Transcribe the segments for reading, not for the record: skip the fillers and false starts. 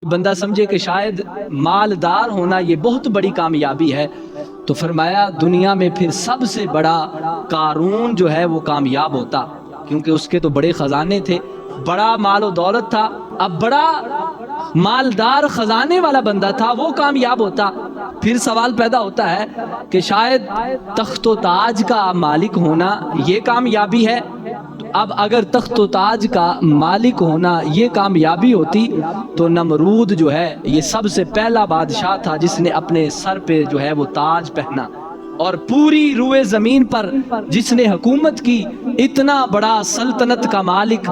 بندہ سمجھے کہ شاید مالدار ہونا یہ بہت بڑی کامیابی ہے، تو فرمایا دنیا میں پھر سب سے بڑا قارون جو ہے وہ کامیاب ہوتا، کیونکہ اس کے تو بڑے خزانے تھے، بڑا مال و دولت تھا۔ اب بڑا مالدار خزانے والا بندہ تھا، وہ کامیاب ہوتا۔ پھر سوال پیدا ہوتا ہے کہ شاید تخت و تاج کا مالک ہونا یہ کامیابی ہے۔ اب اگر تخت و تاج کا مالک ہونا یہ کامیابی ہوتی تو نمرود جو ہے یہ سب سے پہلا بادشاہ تھا جس نے اپنے سر پہ جو ہے وہ تاج پہنا، اور پوری روئے زمین پر جس نے حکومت کی، اتنا بڑا سلطنت کا مالک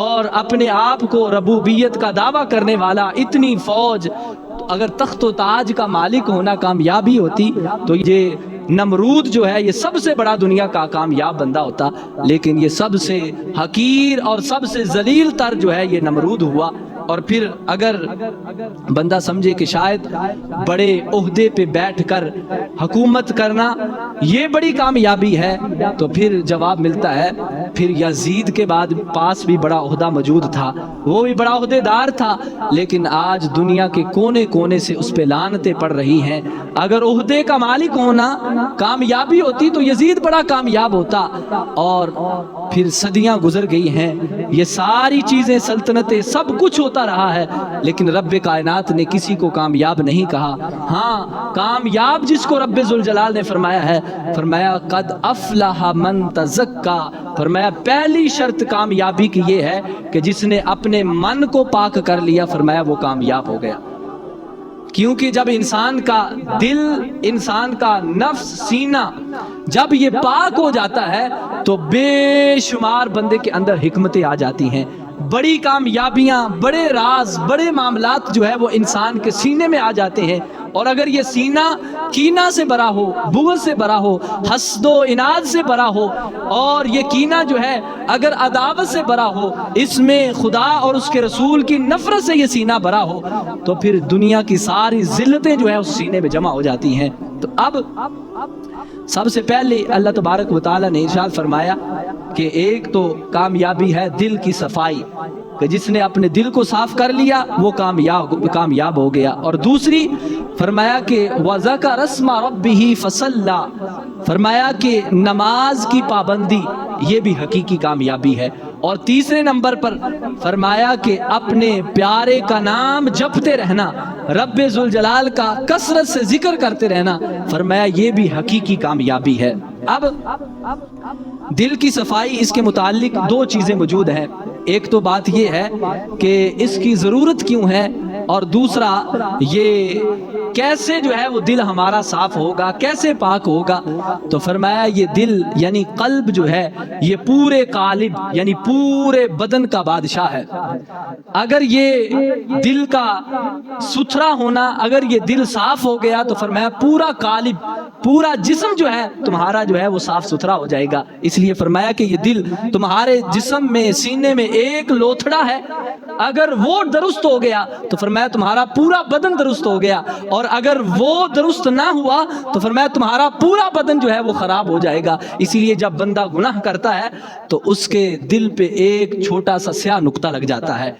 اور اپنے آپ کو ربوبیت کا دعویٰ کرنے والا، اتنی فوج، اگر تخت و تاج کا مالک ہونا کامیابی ہوتی تو یہ نمرود جو ہے یہ سب سے بڑا دنیا کا کامیاب بندہ ہوتا، لیکن یہ سب سے حقیر اور سب سے ذلیل تر جو ہے یہ نمرود ہوا۔ اور پھر اگر بندہ سمجھے کہ شاید بڑے عہدے پہ بیٹھ کر حکومت کرنا یہ بڑی کامیابی ہے، تو پھر جواب ملتا ہے پھر یزید کے بعد پاس بھی بڑا عہدہ موجود تھا، وہ بھی بڑا عہدے دار تھا، لیکن آج دنیا کے کونے کونے سے اس پہ لعنتیں پڑ رہی ہیں۔ اگر عہدے کا مالک ہونا کامیابی ہوتی تو یزید بڑا کامیاب ہوتا، اور پھر صدیاں گزر گئی ہیں، یہ ساری چیزیں، سلطنتیں، سب کچھ ہوتا رہا ہے، لیکن رب کائنات نے کسی کو کامیاب نہیں کہا۔ ہاں، کامیاب جس کو رب ذوالجلال نے فرمایا ہے، فرمایا قد افلح من تزکا، فرمایا پہلی شرط کامیابی کی یہ ہے کہ جس نے اپنے من کو پاک کر لیا، فرمایا وہ کامیاب ہو گیا۔ کیونکہ جب انسان کا دل، انسان کا نفس، سینہ جب یہ پاک ہو جاتا ہے تو بے شمار بندے کے اندر حکمتیں آ جاتی ہیں، بڑی کامیابیاں، بڑے راز، بڑے معاملات جو ہے وہ انسان کے سینے میں آ جاتے ہیں۔ اور اگر یہ سینہ کینہ سے بھرا ہو، بغض سے بھرا ہو، حسد و اناد سے بھرا ہو، اور یہ کینہ جو ہے اگر عداوت سے بھرا ہو، اس میں خدا اور اس کے رسول کی نفرت سے یہ سینہ بھرا ہو، تو پھر دنیا کی ساری ذلتیں جو ہے اس سینے میں جمع ہو جاتی ہیں۔ تو اب سب سے پہلے اللہ تبارک و تعالیٰ نے ارشاد فرمایا کہ ایک تو کامیابی ہے دل کی صفائی، کہ جس نے اپنے دل کو صاف کر لیا وہ کامیاب ہو گیا، اور دوسری فرمایا کہ وَذَكَرَ اسْمَ رَبِّهِ فَصَلَّى، فرمایا کہ نماز کی پابندی یہ بھی حقیقی کامیابی ہے، اور تیسرے نمبر پر فرمایا کہ اپنے پیارے کا نام جپتے رہنا، رب ذوالجلال کا کثرت سے ذکر کرتے رہنا، فرمایا یہ بھی حقیقی کامیابی ہے۔ اب دل کی صفائی، اس کے متعلق دو چیزیں موجود ہیں۔ ایک تو بات یہ ہے کہ اس کی ضرورت کیوں ہے، اور دوسرا یہ کیسے جو ہے وہ دل ہمارا صاف ہوگا، کیسے پاک ہوگا۔ تو فرمایا یہ دل یعنی قلب جو ہے یہ پورے قالب یعنی پورے بدن کا بادشاہ ہے۔ اگر یہ دل کا ستھرا ہونا، اگر یہ دل صاف ہو گیا تو فرمایا پورا قالب، پورا جسم جو ہے تمہارا جو ہے وہ صاف ستھرا ہو جائے گا۔ اس لیے فرمایا کہ یہ دل تمہارے جسم میں، سینے میں ایک لوتھڑا ہے، اگر وہ درست ہو گیا تو فرمایا تمہارا پورا بدن درست ہو گیا، اور اگر وہ درست نہ ہوا تو فرمایا تمہارا پورا بدن جو ہے وہ خراب ہو جائے گا۔ اسی لیے جب بندہ گناہ کرتا ہے تو اس کے دل پہ ایک چھوٹا سا سیاہ نقطہ لگ جاتا ہے،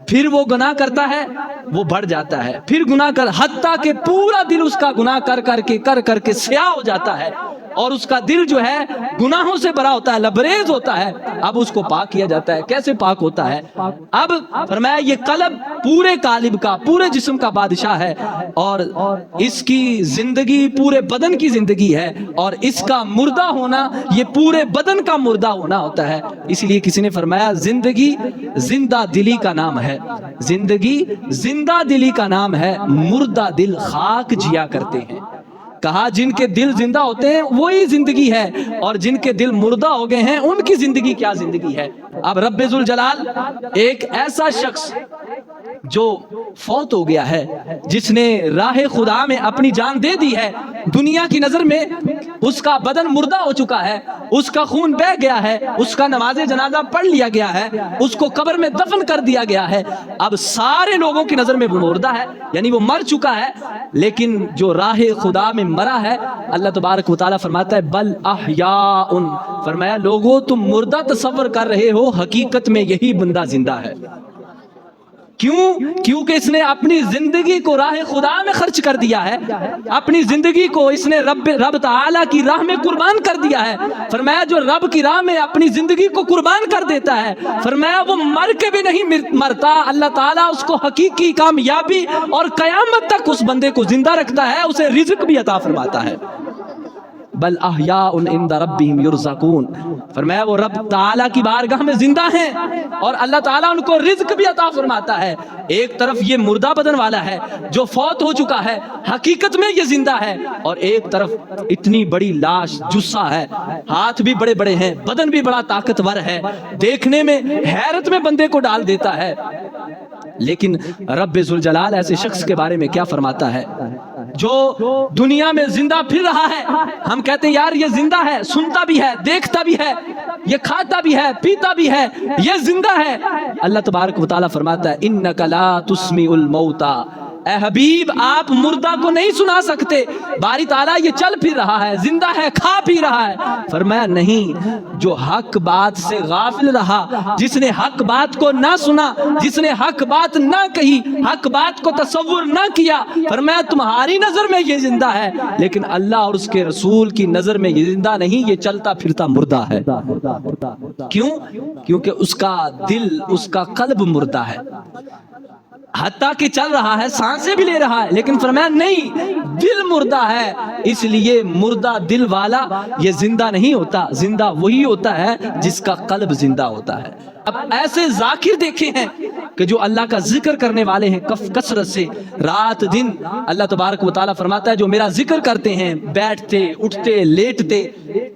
پھر وہ گناہ کرتا ہے، وہ بڑھ جاتا ہے، پھر گناہ کر، حتیٰ کہ پورا دل اس کا گناہ کر کر کے سیاہ ہو جاتا ہے، اور اس کا دل جو ہے گناہوں سے بھرا ہوتا ہے، لبریز ہوتا ہے۔ اب اس کو پاک کیا جاتا ہے۔ کیسے پاک ہوتا ہے؟ اب فرمایا یہ قلب پورے قالب کا، پورے جسم کا بادشاہ ہے، اور اس کی زندگی پورے بدن کی زندگی ہے، اور اس کا مردہ ہونا یہ پورے بدن کا مردہ ہونا ہوتا ہے۔ اس لیے کسی نے فرمایا زندگی زندہ دلی کا نام ہے، زندگی زندہ دلی کا نام ہے، مردہ دل خاک جیا کرتے ہیں۔ کہا جن کے دل زندہ ہوتے ہیں وہی زندگی ہے، اور جن کے دل مردہ ہو گئے ہیں ان کی زندگی کیا زندگی ہے۔ اب رب ذوالجلال ایک ایسا شخص جو فوت ہو گیا ہے، جس نے راہ خدا میں اپنی جان دے دی ہے، دنیا کی نظر میں اس کا بدن مردہ ہو چکا ہے، اس کا خون بہہ گیا ہے، اس کا نماز جنازہ پڑھ لیا گیا ہے، اس کو قبر میں دفن کر دیا گیا ہے، اب سارے لوگوں کی نظر میں وہ مردہ ہے، یعنی وہ مر چکا ہے، لیکن جو راہ خدا میں مرا ہے، اللہ تبارک و تعالیٰ فرماتا ہے بل احیاء، فرمایا لوگوں تم مردہ تصور کر رہے ہو، حقیقت میں یہی بندہ زندہ ہے۔ کیوں؟ کیونکہ اس نے اپنی زندگی کو راہ خدا میں خرچ کر دیا ہے، اپنی زندگی کو اس نے رب تعالیٰ کی راہ میں قربان کر دیا ہے۔ فرمایا جو رب کی راہ میں اپنی زندگی کو قربان کر دیتا ہے، فرمایا وہ مر کے بھی نہیں مرتا، اللہ تعالیٰ اس کو حقیقی کامیابی اور قیامت تک اس بندے کو زندہ رکھتا ہے، اسے رزق بھی عطا فرماتا ہے۔ بل احیاء عند ربہم یرزقون، فرمایا وہ رب تعالیٰ کی بارگاہ میں زندہ ہیں اور اللہ تعالیٰ ان کو رزق بھی عطا فرماتا ہے۔ ایک طرف یہ مردہ بدن والا ہے جو فوت ہو چکا ہے، حقیقت میں یہ زندہ ہے، اور ایک طرف اتنی بڑی لاش جثہ ہے، ہاتھ بھی بڑے بڑے ہیں، بدن بھی بڑا طاقتور ہے، دیکھنے میں حیرت میں بندے کو ڈال دیتا ہے۔ لیکن رب ذوالجلال ایسے شخص کے بارے میں کیا فرماتا ہے جو دنیا میں زندہ پھر رہا ہے؟ ہم کہتے ہیں یار یہ زندہ ہے، سنتا بھی ہے، دیکھتا بھی ہے، یہ کھاتا بھی ہے، پیتا بھی ہے، یہ زندہ ہے۔ اللہ تبارک و تعالیٰ فرماتا ہے انک لا تسمع الموتى، اے حبیب آپ مردہ کو نہیں سنا سکتے، باری تعالیٰ یہ چل پھر رہا ہے، زندہ ہے، کھا پی رہا ہے۔ فرمایا نہیں، جو حق بات سے غافل رہا، جس نے حق بات کو نہ سنا، جس نے حق بات نہ کہی، حق بات کو تصور نہ کیا، فرمایا تمہاری نظر میں یہ زندہ ہے، لیکن اللہ اور اس کے رسول کی نظر میں یہ زندہ نہیں، یہ چلتا پھرتا مردہ ہے۔ کیوں؟ کیونکہ اس کا دل، اس کا قلب مردہ ہے، حتیٰ کہ چل رہا ہے، سانسیں بھی لے رہا ہے، لیکن فرمایا نہیں، دل مردہ ہے، اس لیے مردہ دل والا یہ زندہ نہیں ہوتا، زندہ وہی ہوتا ہے جس کا قلب زندہ ہوتا ہے۔ اب ایسے ذاکر دیکھے ہیں کہ جو اللہ کا ذکر کرنے والے ہیں کثرت سے، رات دن اللہ تبارک و تعالیٰ فرماتا ہے جو میرا ذکر کرتے ہیں، بیٹھتے اٹھتے لیٹتے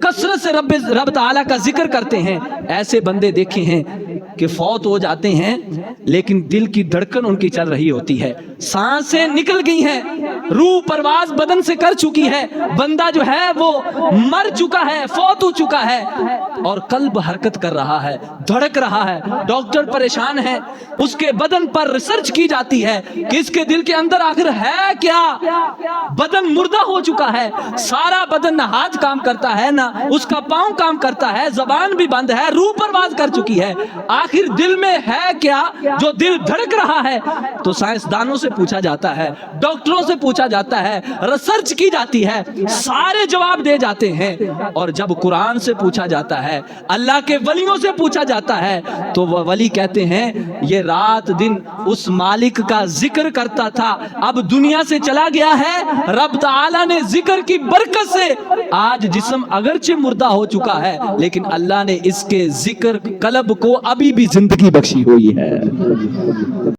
کثرت سے رب تعالیٰ کا ذکر کرتے ہیں، ایسے بندے دیکھے ہیں کہ فوت ہو جاتے ہیں لیکن دل کی دھڑکن ان کی چل رہی ہوتی ہے، سانسیں نکل گئی ہیں، روح پرواز بدن سے کر چکی ہے، بندہ جو ہے وہ مر چکا ہے، فوت ہو چکا ہے، اور قلب حرکت کر رہا ہے، دھڑک رہا ہے، ڈاکٹر پریشان ہے، اس کے بدن پر ریسرچ کی جاتی ہے کہ اس کے دل کے اندر آخر ہے کیا؟ بدن مردہ ہو چکا ہے، سارا بدن نہ ہاتھ کام کرتا ہے، نہ اس کا پاؤں کام کرتا ہے، زبان بھی بند ہے، روح پرواز کر چکی ہے، آخر دل میں ہے کیا جو دل دھڑک رہا ہے؟ تو سائنسدانوں سے پوچھا جاتا ہے، ڈاکٹروں سے پوچھا جاتا ہے، ریسرچ کی جاتی ہے، سارے جواب دے جاتے ہیں، اور جب قرآن سے پوچھا جاتا ہے، اللہ کے ولیوں سے پوچھا جاتا ہے، تو وہ ولی کہتے ہیں یہ رات دن اس مالک کا ذکر کرتا تھا، اب دنیا سے چلا گیا ہے، رب تعالیٰ نے ذکر کی برکت سے آج جسم اگرچہ مردہ ہو چکا ہے لیکن اللہ نے اس کے ذکر قلب کو ابھی بھی زندگی بخشی ہوئی ہے۔